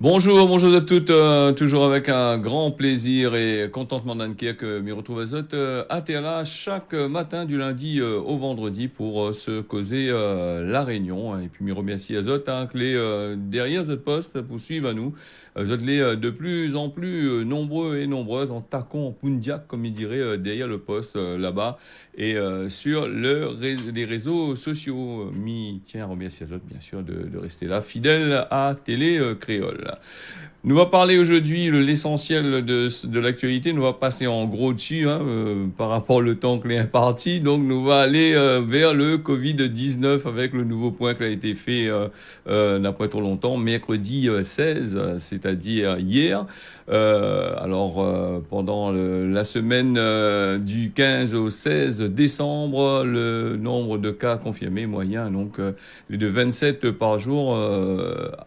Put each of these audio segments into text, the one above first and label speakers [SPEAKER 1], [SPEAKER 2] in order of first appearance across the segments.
[SPEAKER 1] Bonjour, bonjour à toutes, toujours avec un grand plaisir et contentement d'Anneker que me retrouve à Zot à TLA chaque matin du lundi au vendredi pour se causer la réunion. Et puis me remercie à Zot que les derrière ce poste pour suivre à nous. Zot les de plus en plus nombreux et nombreuses en tacon, en pundiak comme il dirait derrière le poste là-bas et sur les réseaux sociaux. Tiens, remercie à Zot bien sûr de rester là, fidèle à Télé Créole. Nous va parler aujourd'hui l'essentiel de l'actualité. Nous va passer en gros dessus par rapport au temps que l'est imparti. Donc nous va aller vers le Covid-19 avec le nouveau point qui a été fait d'après trop longtemps, mercredi 16, c'est-à-dire hier. Pendant la semaine du 15 au 16 décembre, le nombre de cas confirmés moyen donc est de 27 par jour,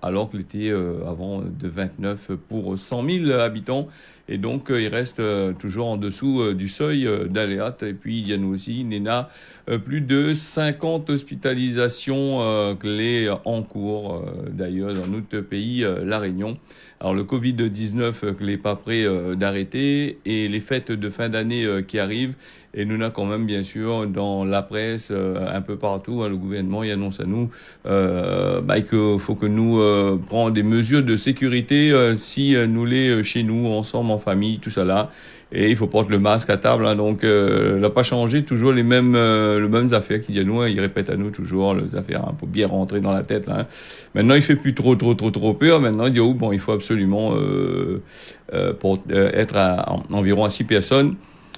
[SPEAKER 1] alors qu'il était avant de 29 pour 100 000 habitants. Et donc, il reste toujours en dessous du seuil d'aléat. Et puis, il y a nous aussi, Néna, plus de 50 hospitalisations clés en cours, d'ailleurs, dans notre pays, La Réunion. Alors, le Covid-19 n'est pas prêt d'arrêter et les fêtes de fin d'année qui arrivent. Et nous avons quand même, bien sûr, dans la presse, un peu partout, le gouvernement il annonce à nous qu'il faut que nous prenions des mesures de sécurité si nous les chez nous, ensemble, en famille, tout ça là. Et il faut porter le masque à table. Donc, n'a pas changé, toujours les mêmes affaires qu'il y a nous. Ils répètent à nous toujours les affaires pour bien rentrer dans la tête. Là. Maintenant, il fait plus trop peur. Maintenant, il dit il faut absolument pour être environ à 6 personnes.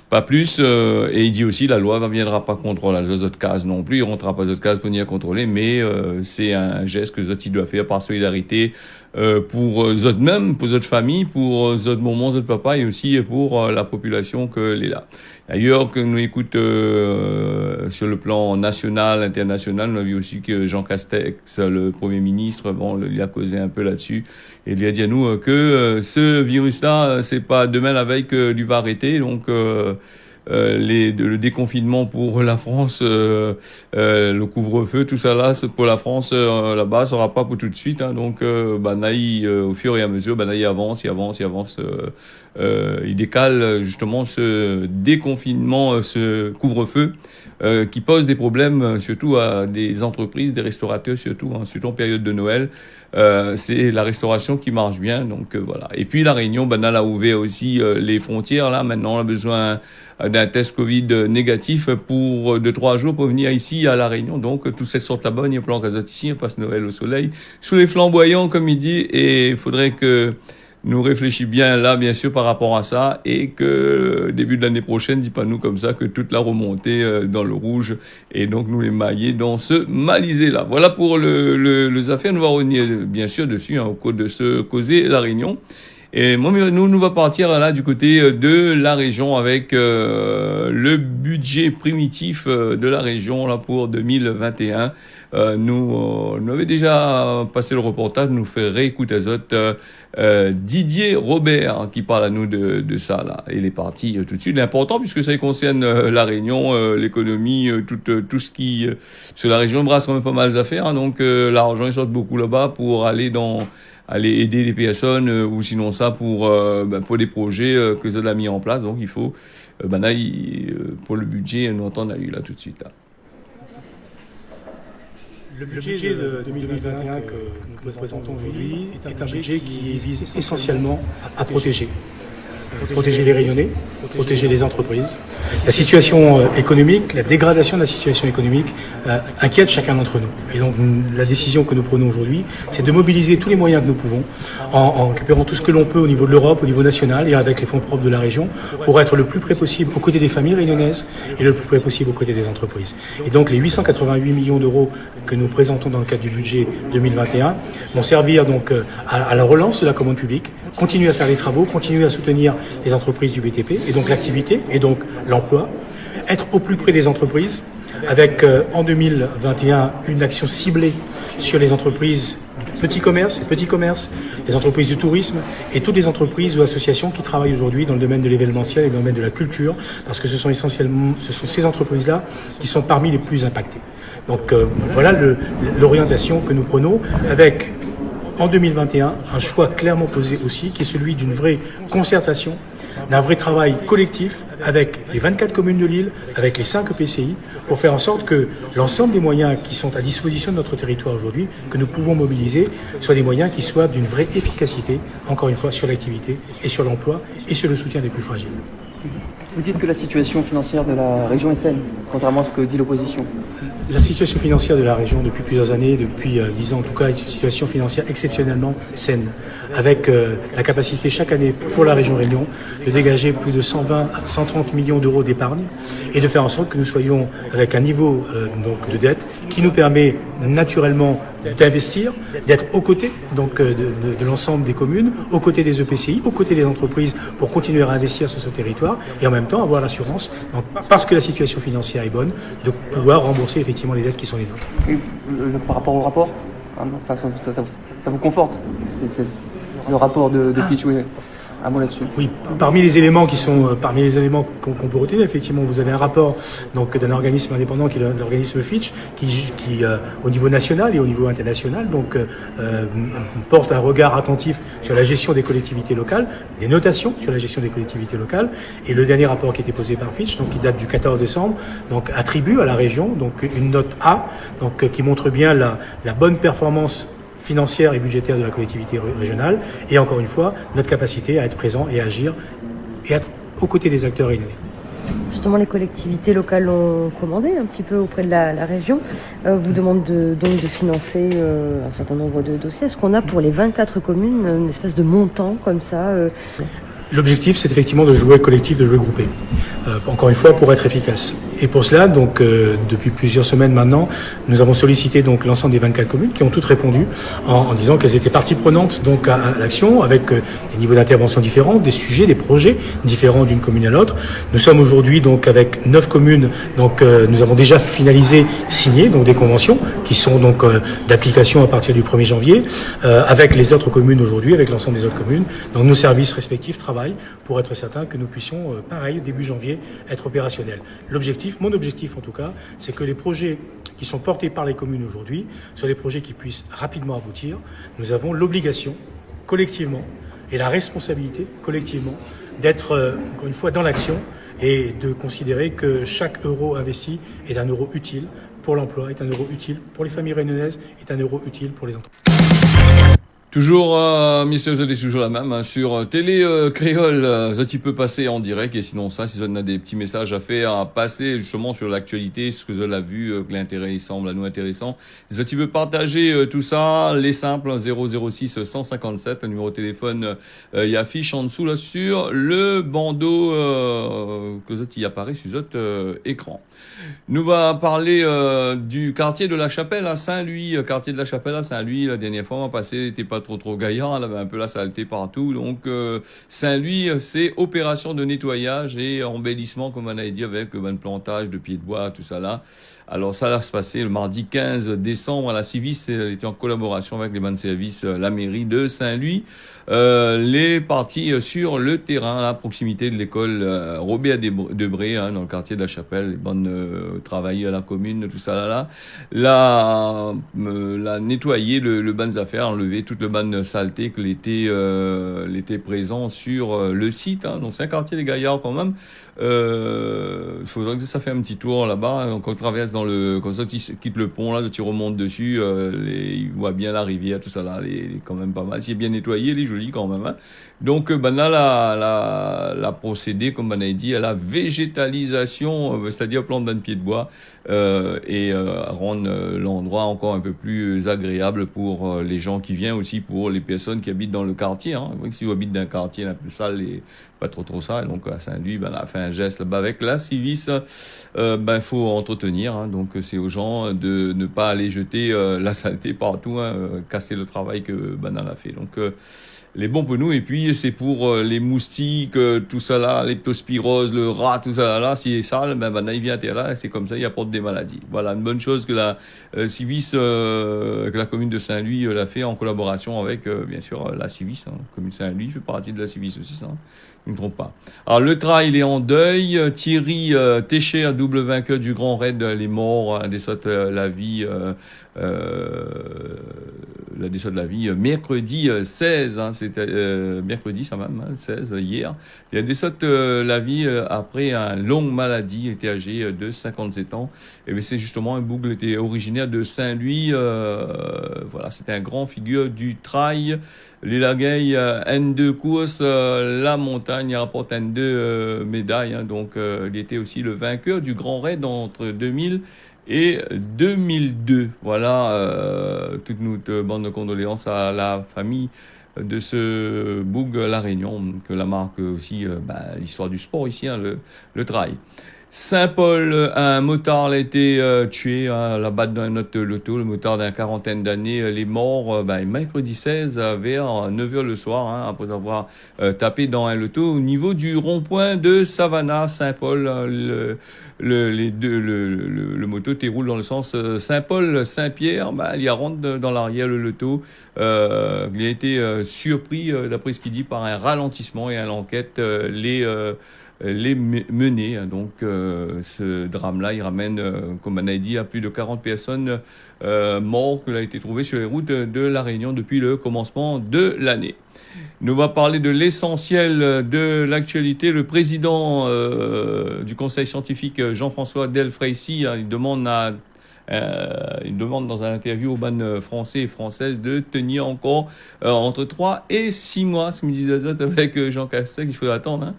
[SPEAKER 1] Pas plus, et il dit aussi la loi ne viendra pas contrôler les autres cases non plus, il ne rentrera pas les autres cases pour venir contrôler, mais c'est un geste que les autres doivent faire par solidarité pour les autres même, pour les autres familles, pour les autres moments, les autres papas, et aussi pour la population qu'elle est là. D'ailleurs, que nous écoute sur le plan national, international, on a vu aussi que Jean Castex, le Premier ministre, il a causé un peu là-dessus, et il a dit à nous que ce virus-là, c'est pas demain la veille que lui va arrêter, donc le déconfinement pour la France, le couvre-feu, tout ça là, pour la France là-bas, ça sera pas pour tout de suite. Donc, au fur et à mesure, il avance. Il décale justement ce déconfinement, ce couvre-feu qui pose des problèmes surtout à des entreprises, des restaurateurs surtout en période de Noël. C'est la restauration qui marche bien, donc voilà. Et puis la Réunion, elle a ouvert aussi les frontières. Là, maintenant, on a besoin d'un test Covid négatif pour 2-3 jours pour venir ici à La Réunion. Donc, toute cette sorte là-bas, il y a plein de ici, on passe Noël au soleil, sous les flamboyants, comme il dit, et il faudrait que nous réfléchissions bien là, bien sûr, par rapport à ça, et que début de l'année prochaine, dis pas nous comme ça, que toute la remontée dans le rouge, et donc nous les mailler dans ce malisé-là. Voilà pour les affaires, nous allons revenir bien sûr dessus, au cours de ce causer La Réunion. Et nous va partir là du côté de la région avec le budget primitif de la région là pour 2021. Nous avons déjà passé le reportage, nous fait réécouter à Zot Didier Robert qui parle à nous de ça là. Il est parti tout de suite. L'important puisque ça concerne la Réunion, l'économie, tout ce qui sur la région brasse quand même pas mal d'affaires. Donc l'argent il sort beaucoup là-bas pour aller aider les personnes ou sinon ça pour des projets que ça a mis en place. Donc il faut pour le budget nous entendre à lui là tout de suite là.
[SPEAKER 2] Le budget de 2021 que nous présentons aujourd'hui est un budget qui vise essentiellement à protéger les Réunionnais, protéger les entreprises. La situation économique, la dégradation de la situation économique inquiète chacun d'entre nous. Et donc la décision que nous prenons aujourd'hui, c'est de mobiliser tous les moyens que nous pouvons en récupérant tout ce que l'on peut au niveau de l'Europe, au niveau national et avec les fonds propres de la région pour être le plus près possible aux côtés des familles réunionnaises et le plus près possible aux côtés des entreprises. Et donc les 888 millions d'euros que nous présentons dans le cadre du budget 2021 vont servir donc à la relance de la commande publique, continuer à faire les travaux, continuer à soutenir les entreprises du BTP et donc l'activité et donc l'emploi, être au plus près des entreprises avec en 2021 une action ciblée sur les entreprises du petit commerce, les entreprises du tourisme et toutes les entreprises ou associations qui travaillent aujourd'hui dans le domaine de l'événementiel et dans le domaine de la culture parce que ce sont ces entreprises-là qui sont parmi les plus impactées. Donc voilà l'orientation que nous prenons avec en 2021, un choix clairement posé aussi, qui est celui d'une vraie concertation, d'un vrai travail collectif avec les 24 communes de l'île, avec les 5 EPCI, pour faire en sorte que l'ensemble des moyens qui sont à disposition de notre territoire aujourd'hui, que nous pouvons mobiliser, soient des moyens qui soient d'une vraie efficacité, encore une fois, sur l'activité et sur l'emploi et sur le soutien des plus fragiles.
[SPEAKER 3] Vous dites que la situation financière de la région est saine, contrairement à ce que dit l'opposition.
[SPEAKER 2] La situation financière de la région depuis plusieurs années, depuis 10 ans en tout cas, est une situation financière exceptionnellement saine, avec la capacité chaque année pour la région Réunion de dégager plus de 120 à 130 millions d'euros d'épargne et de faire en sorte que nous soyons avec un niveau donc de dette qui nous permet naturellement d'investir, d'être aux côtés donc de l'ensemble des communes, aux côtés des EPCI, aux côtés des entreprises pour continuer à investir sur ce territoire et en même temps avoir l'assurance, parce que la situation financière est bonne, de pouvoir rembourser effectivement les dettes qui sont les nôtres.
[SPEAKER 3] Et, par rapport au rapport, ça vous conforte, c'est le rapport de Fitch, oui. Un mot là-dessus.
[SPEAKER 2] Oui, parmi les éléments qu'on peut retenir, effectivement, vous avez un rapport donc d'un organisme indépendant qui est l'organisme Fitch, qui au niveau national et au niveau international donc porte un regard attentif sur la gestion des collectivités locales, des notations sur la gestion des collectivités locales. Et le dernier rapport qui a été posé par Fitch, donc qui date du 14 décembre, donc attribue à la région donc une note A, donc qui montre bien la bonne performance financière et budgétaire de la collectivité régionale, et encore une fois, notre capacité à être présent et à agir et être aux côtés des acteurs réunionnais.
[SPEAKER 4] Justement, les collectivités locales ont commandé un petit peu auprès de la région, vous demandent donc de financer un certain nombre de dossiers. Est-ce qu'on a pour les 24 communes une espèce de montant comme ça
[SPEAKER 2] L'objectif, c'est effectivement de jouer collectif, de jouer groupé. Encore une fois, pour être efficace. Et pour cela, donc, depuis plusieurs semaines maintenant, nous avons sollicité donc l'ensemble des 24 communes qui ont toutes répondu en disant qu'elles étaient partie prenante donc à l'action, avec des niveaux d'intervention différents, des sujets, des projets différents d'une commune à l'autre. Nous sommes aujourd'hui donc avec 9 communes. Donc, nous avons déjà finalisé, signé donc des conventions qui sont donc d'application à partir du 1er janvier, avec les autres communes aujourd'hui, avec l'ensemble des autres communes. Donc, nos services respectifs travaillent pour être certain que nous puissions, pareil, début janvier, être opérationnels. Mon objectif en tout cas, c'est que les projets qui sont portés par les communes aujourd'hui soient des projets qui puissent rapidement aboutir. Nous avons l'obligation, collectivement, et la responsabilité, collectivement, d'être, encore une fois, dans l'action et de considérer que chaque euro investi est un euro utile pour l'emploi, est un euro utile pour les familles réunionnaises, est un euro utile pour les entreprises.
[SPEAKER 1] Toujours, Mr. Z est toujours la même, hein, sur Télé Créole, ça peut passer en direct, et sinon ça, si vous avez des petits messages à faire, à passer justement sur l'actualité, ce que vous avez vu, que l'intérêt il semble à nous intéressant, si tu veux partager tout ça, les simples, 006 157, le numéro de téléphone, il affiche en dessous là sur le bandeau que vous y apparaît sur votre écran. Nous va parler du quartier de la Chapelle à Saint-Louis, quartier de la Chapelle à Saint-Louis. La dernière fois, on va passer, n'était pas trop gaillant, elle avait un peu la saleté partout. Donc Saint-Louis, c'est opération de nettoyage et embellissement, comme on a dit, avec le plantage de pieds de bois, tout ça là. Alors ça va se passer le mardi 15 décembre à la Civis, elle était en collaboration avec les bancs de service, la mairie de Saint-Louis. Les parties sur le terrain à proximité de l'école Robert Debré, hein, dans le quartier de la Chapelle, les bonnes travailleurs à la commune, tout ça là, la nettoyer le ban des affaires, enlever toute le ban de saleté que l'était présent sur le site, hein. Donc c'est un quartier des Gaillards quand même. Il faudrait que ça fait un petit tour là-bas, hein. Quand on traverse quand ça tu quittes le pont là, tu remontes dessus, il voit bien la rivière, tout ça là, quand même pas mal. C'est bien nettoyé, il est joli quand même, hein. Donc là, la procédé, comme on a dit, à la végétalisation, c'est-à-dire planter de pieds de bois, et rendre l'endroit encore un peu plus agréable pour les gens qui viennent, aussi pour les personnes qui habitent dans le quartier, hein. Si vous habitez dans un quartier un peu sale et pas trop ça, et donc à Saint-Louis, on a fait un geste là-bas avec la Civis, faut entretenir, hein. Donc c'est aux gens de ne pas aller jeter la saleté partout, hein, casser le travail que on a fait. Donc les bons pour nous. Et puis, c'est pour les moustiques, tout ça là, leptospirose, le rat, tout ça là, s'il est sale, ben, il vient à là, et c'est comme ça, il apporte des maladies. Voilà, une bonne chose que la Civis, que la commune de Saint-Louis l'a fait en collaboration avec, bien sûr, la Civis. Hein. La commune de Saint-Louis fait partie de la Civis aussi, ça. Hein. Je ne me trompe pas. Alors, le trail est en deuil. Thierry Técher, double vainqueur du Grand Raid, les morts, des sautes la vie, la descente de la vie, mercredi 16, hein, c'était mercredi, ça même, hein, 16, hier. Il a descente la vie après une longue maladie, il était âgé de 57 ans. Et bien, c'est justement un boucle, était originaire de Saint-Louis. Voilà, c'était un grand figure du trail. Les Lagueilles, N2 course, la montagne, il rapporte N2 médailles. Hein, donc, il était aussi le vainqueur du Grand Raid entre 2000 et 2002. Voilà, toute notre bande de condoléances à la famille de ce Boug La Réunion, que la marque aussi l'histoire du sport ici, hein, le trail. Saint-Paul, un motard a été tué là-bas dans notre loto, le motard d'une quarantaine d'années. Les morts, mercredi 16 vers 9h le soir, hein, après avoir tapé dans un loto au niveau du rond-point de Savannah, Saint-Paul. Le moto roule dans le sens Saint-Paul-Saint-Pierre, il rentre dans l'arrière le loto. Il a été surpris, d'après ce qu'il dit, par un ralentissement, et à l'enquête les mener. Donc ce drame-là, il ramène, comme on a dit, à plus de 40 personnes mortes qui ont été trouvées sur les routes de La Réunion depuis le commencement de l'année. Nous va parler de l'essentiel de l'actualité. Le président du conseil scientifique, Jean-François Delfraissy, il demande dans un interview aux bandes français et françaises de tenir encore entre 3 et 6 mois. Ce que me disait avec Jean Castex, il faut attendre. Hein.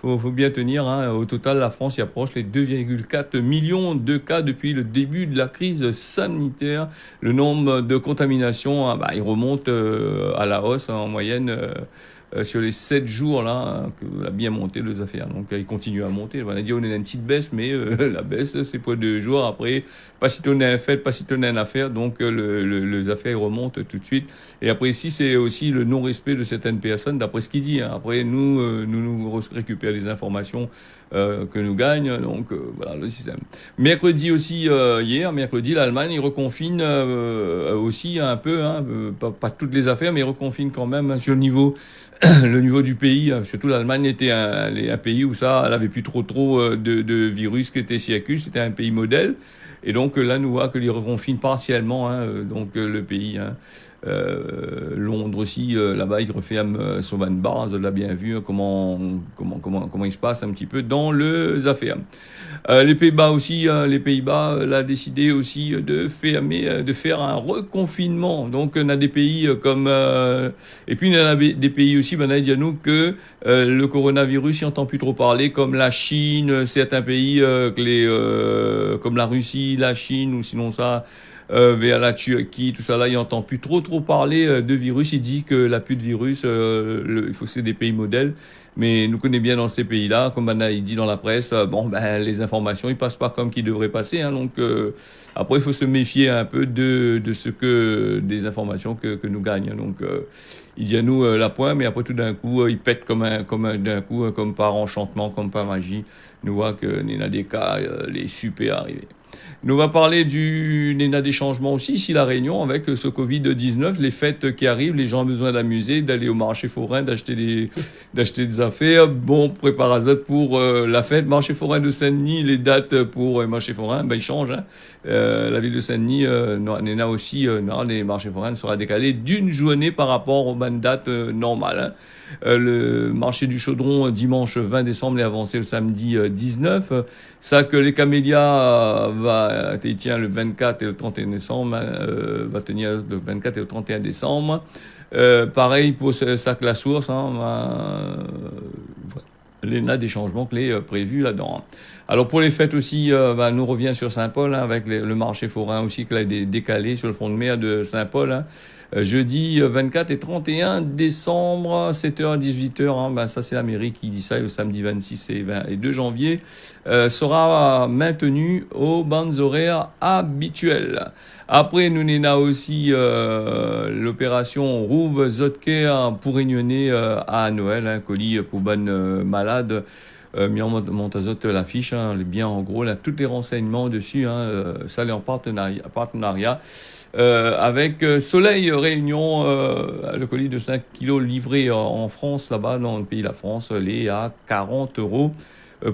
[SPEAKER 1] Faut bien tenir. Hein. Au total, la France y approche les 2,4 millions de cas depuis le début de la crise sanitaire. Le nombre de contaminations, il remonte à la hausse en moyenne sur les 7 jours là, que a bien monté les affaires. Donc il continue à monter. On a dit on est dans une petite baisse, mais la baisse c'est pour 2 jours. Après, pas si on a un fait, pas si on a une affaire. Donc les affaires remontent tout de suite. Et après ici c'est aussi le non-respect de certaines personnes, d'après ce qu'il dit. Hein. Après nous récupérons les informations que nous gagnent. Donc voilà le système. Mercredi aussi, hier, l'Allemagne il reconfine aussi un peu, hein, pas toutes les affaires, mais il reconfine quand même sur le niveau du pays. Surtout l'Allemagne était un pays où elle avait plus trop de virus qui étaient circulent. C'était un pays modèle. Et donc là, nous voyons qu'il reconfine partiellement, hein, donc le pays. Hein. Londres aussi, là-bas, il referme son van bar. On l'a bien vu, hein, comment il se passe un petit peu dans les affaires. Les Pays-Bas aussi, l'a décidé aussi de faire un reconfinement. Donc, on a des pays comme et puis il y en a des pays aussi, on a dit à nous que le coronavirus, il n'entend plus trop parler, comme la Chine, certains pays comme la Russie, la Chine, ou sinon ça. Vers la Turquie, tout ça là, il n'entend plus trop parler de virus. Il dit que la plus de virus, il faut que c'est des pays modèles. Mais nous connaissons bien dans ces pays-là, comme il dit dans la presse, les informations, ils passent pas comme qu'ils devraient passer. Hein, donc après, il faut se méfier un peu de ce que des informations que nous gagnons. Donc il dit à nous la pointe, mais après tout d'un coup, il pète comme par enchantement, comme par magie. Nous voyons qu'il y a des cas, les super arrivés. Nous va parler des changements aussi, ici la Réunion, avec ce Covid-19, les fêtes qui arrivent, les gens ont besoin d'amuser, d'aller au marché forain, d'acheter des affaires. Bon, préparez-vous pour la fête. Marché forain de Saint-Denis, les dates pour marché forain, ils changent. Hein. La ville de Saint-Denis, les marchés forains sera décalé d'une journée par rapport aux bonnes dates normales. Hein. Le marché du Chaudron, dimanche 20 décembre, est avancé le samedi 19. Ça que les Camélias tient le 24 et le 31 décembre, va tenir le 24 et le 31 décembre. Pareil pour Sac La Source, hein, il y a des changements clés prévus là-dedans. Alors pour les fêtes aussi, nous revient sur Saint-Paul, hein, avec le marché forain aussi qui a décalé sur le front de mer de Saint-Paul. Hein. jeudi 24 et 31 décembre, 7h à 18h, ça c'est la mairie qui dit ça, et le samedi 26 et 2 janvier, sera maintenu aux bandes horaires habituelles. Après, nous avons aussi l'opération Rouve Zotker pour réunionner à Noël, un colis pour bonnes malades. Mis en montazote l'affiche, bien en gros, là, tous les renseignements dessus, ça est en partenariat avec Soleil Réunion, le colis de 5 kilos livré en France, là-bas, dans le pays de la France, les à 40 €.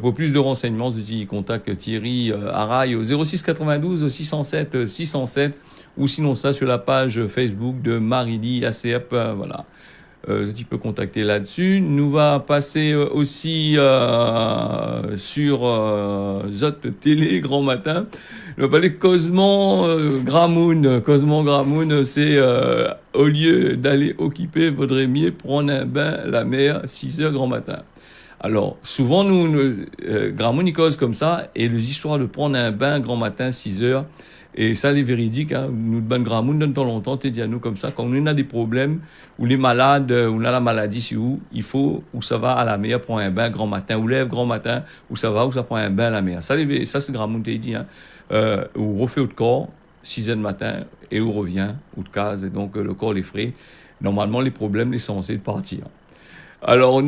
[SPEAKER 1] Pour plus de renseignements, je contacte Thierry Araille au 06 92 607 607 ou sinon ça sur la page Facebook de Marily ACEP, voilà. Tu peux contacter là-dessus. Nous va passer aussi sur Zot Télé Grand Matin. On va parler Cosman Gramoun. Cosman Gramoun, c'est au lieu d'aller occuper, vaudrait mieux prendre un bain la mer 6h grand matin. Alors, souvent, Gramoun, il cause comme ça, et les histoires de prendre un bain grand matin 6h, et ça, c'est véridique, nous, ban Gramoun, de temps longtemps, t'es dit à nous comme ça, quand on a des problèmes, ou les malades, ou on a la maladie, c'est où, il faut, où ça va à la mer, prendre un bain grand matin, ou lève grand matin, où ça va, où ça prend un bain à la mer. Ça c'est Gramoun, t'es dit, où refait au corps, 6h du matin, et où revient, ou de case, et donc le corps est frais. Normalement, les problèmes, sont censés partir. Alors,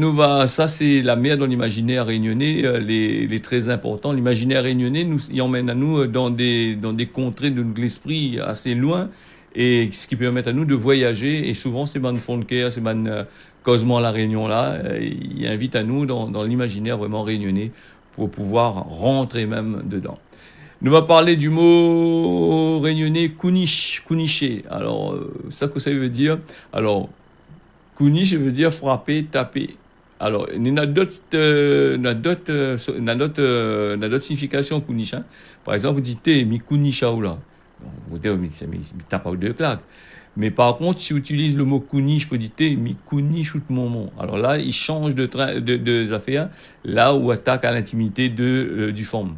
[SPEAKER 1] ça c'est la mer dans l'imaginaire réunionnais, les très importants. L'imaginaire réunionnais, il emmène à nous dans des contrées de l'esprit assez loin, et ce qui permet à nous de voyager. Et souvent, ces bandes Fondecaire, ces bandes Cosman la Réunion là, ils invitent à nous dans l'imaginaire vraiment réunionnais pour pouvoir rentrer même dedans. Nous va parler du mot réunionnais kouniché. Alors, ça que ça veut dire. Alors, Kouniche veut dire frapper, taper. Alors, il y a d'autres significations kouniche. Par exemple, vous dites mi kouniche là. Vous dites mi tape ou deux claques. Mais par contre, si vous utilisez le mot kouniche, vous dites mi kouniche ou mon. Alors là, il change de affaire. Là où attaque à l'intimité du forme.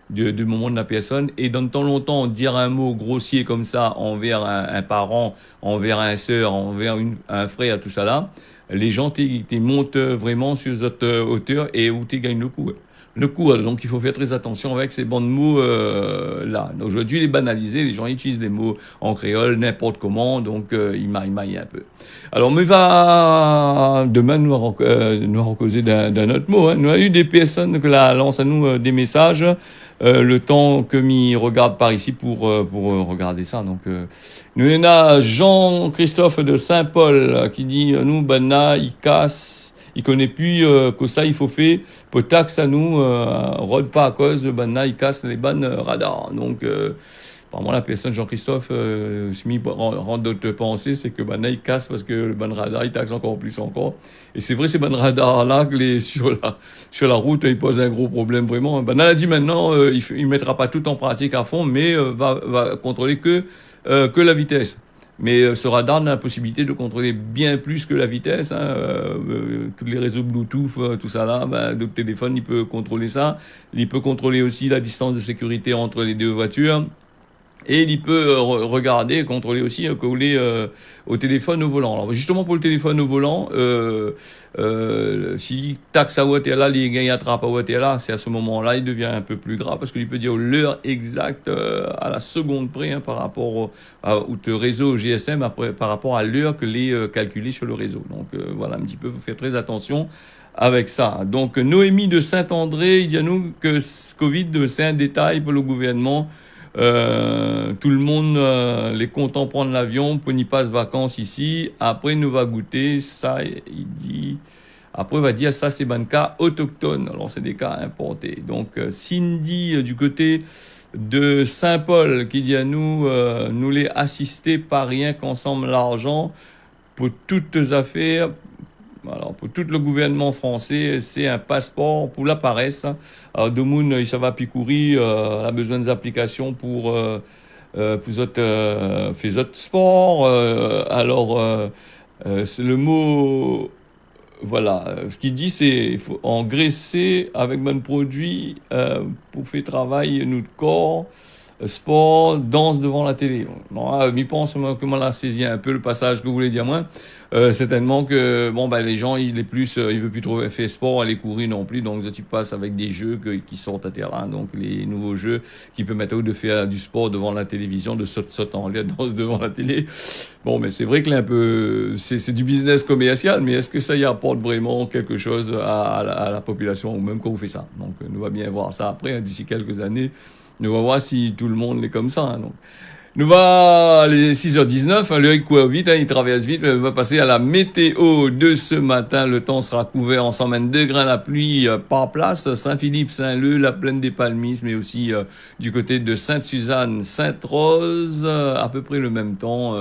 [SPEAKER 1] Du moment de la personne, et dans tant longtemps dire un mot grossier comme ça envers un parent, envers un sœur, envers un frère, tout ça là, les gens montent vraiment sur cette hauteur et où tu gagnes le coup. Donc il faut faire très attention avec ces bandes de mots là. Aujourd'hui, les banalisés, les gens utilisent les mots en créole n'importe comment, donc ils maillent un peu. Alors, demain, nous allons causer d'un autre mot. Nous avons eu des personnes qui lancent à nous des messages. Le temps que m'y regarde par ici pour regarder ça. Donc, nous avons Jean-Christophe de Saint-Paul qui dit nous, il casse. Il connaît plus que ça, il faut faire. Pour taxe à nous, rôde pas à cause de il casse les bannes radars. Donc, apparemment, la personne Jean-Christophe rend d'autres pensées, c'est que il casse parce que le ban radar, il taxe encore plus encore. Et c'est vrai, ces ban radars-là, que sur la route, ils posent un gros problème vraiment. A dit maintenant, il mettra pas tout en pratique à fond, mais va contrôler que la vitesse. Mais ce radar a la possibilité de contrôler bien plus que la vitesse. Tous les réseaux Bluetooth, tout ça là, le téléphone, il peut contrôler ça. Il peut contrôler aussi la distance de sécurité entre les deux voitures. Et il peut regarder, contrôler aussi au téléphone au volant. Alors justement pour le téléphone au volant, si taxe à voiture là, les gars attrapent à voiture là, c'est à ce moment-là il devient un peu plus grave parce qu'il peut dire l'heure exacte à la seconde près par rapport au réseau GSM par rapport à l'heure que les calculée sur le réseau. Donc voilà un petit peu, faut faire très attention avec ça. Donc Noémie de Saint-André, il dit à nous que ce Covid c'est un détail pour le gouvernement. Tout le monde les content prendre l'avion pour n'y passer vacances ici. Après nous va goûter ça, il dit. Après, on va dire ça, c'est des cas autochtones. Alors, c'est des cas importés. Donc, Cindy, du côté de Saint-Paul, qui dit à nous, nous les assister par rien qu'ensemble l'argent pour toutes les affaires. Alors, pour tout le gouvernement français, c'est un passeport pour la paresse. Alors, Demoun, ça va picourir, a besoin des applications pour faire autres sports. C'est le mot. Voilà, ce qu'il dit, c'est il faut engraisser avec bon produit pour faire travailler notre corps. sport, danse devant la télé. Bon, m'y pense comment l'a saisi un peu le passage que vous voulez dire moi. Certainement que bon ben les gens il veut plus trop faire sport, aller courir non plus, donc tu passes avec des jeux qui sortent à terrain, donc les nouveaux jeux qui permettent de faire du sport devant la télévision, de sauter en l'air, danse devant la télé. Bon, mais c'est vrai que là un peu c'est du business commercial, mais est-ce que ça y apporte vraiment quelque chose à la population ou même quand vous faites ça? Donc nous va bien voir ça après, hein, d'ici quelques années, nous va voir si tout le monde est comme ça. Hein, donc. Nous va, les 6h19, hein, l'heure court vite, hein, il traverse vite, on va passer à la météo de ce matin. Le temps sera couvert en 122 grains, la pluie par place, Saint-Philippe, Saint-Leu, la plaine des Palmises, mais aussi du côté de Sainte-Suzanne, Sainte-Rose, à peu près le même temps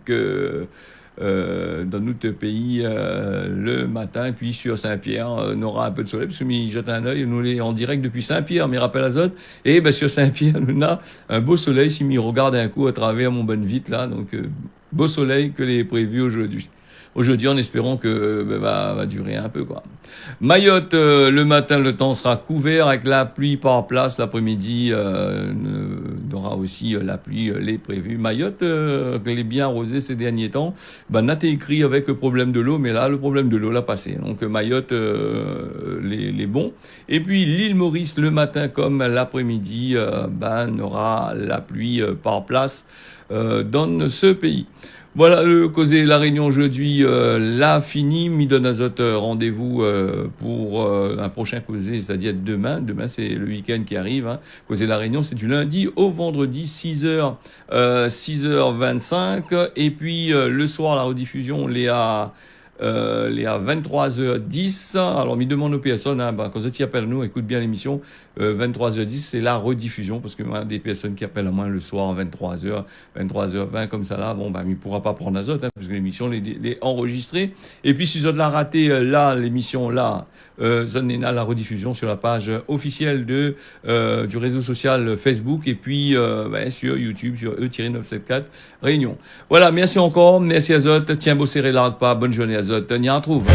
[SPEAKER 1] que dans notre pays le matin. Et puis sur Saint-Pierre, on aura un peu de soleil, parce que nous jette un œil, nous est en direct depuis Saint-Pierre, mais rappel azote. Et ben, sur Saint-Pierre, nous a un beau soleil, si m'y regarde un coup à travers mon bonne vitre là, donc beau soleil que les prévu aujourd'hui. Aujourd'hui, en espérant que va durer un peu, quoi. Mayotte, le matin, le temps sera couvert avec la pluie par place. L'après-midi, on aura aussi la pluie, les prévus. Mayotte, elle est bien arrosée ces derniers temps. Ben, n'a écrit avec le problème de l'eau, mais là, le problème de l'eau l'a passé. Donc, Mayotte, les bons. Et puis, l'île Maurice, le matin comme l'après-midi, on aura la pluie par place dans ce pays. Voilà, le causé La Réunion aujourd'hui, là fini. Midon Azote, rendez-vous pour un prochain causé, c'est-à-dire demain. Demain, c'est le week-end qui arrive. Hein. Causé La Réunion, c'est du lundi au vendredi, 6h, 6h25. Et puis, le soir, la rediffusion, les à 23h10. Alors, m'y demande aux personnes, hein, quand ils appellent nous, écoute bien l'émission, 23h10, c'est la rediffusion, parce que des personnes qui appellent à moi le soir à 23h, 23h20, comme ça là, bon, il ne pourra pas prendre azote, hein, parce que l'émission est enregistrée. Et puis, si vous avez raté l'émission là, la rediffusion sur la page officielle du réseau social Facebook, et puis sur YouTube, sur E-974 Réunion. Voilà, merci encore, merci Azote, tiens beau serré l'arc pas, bonne journée Azote, on y retrouve.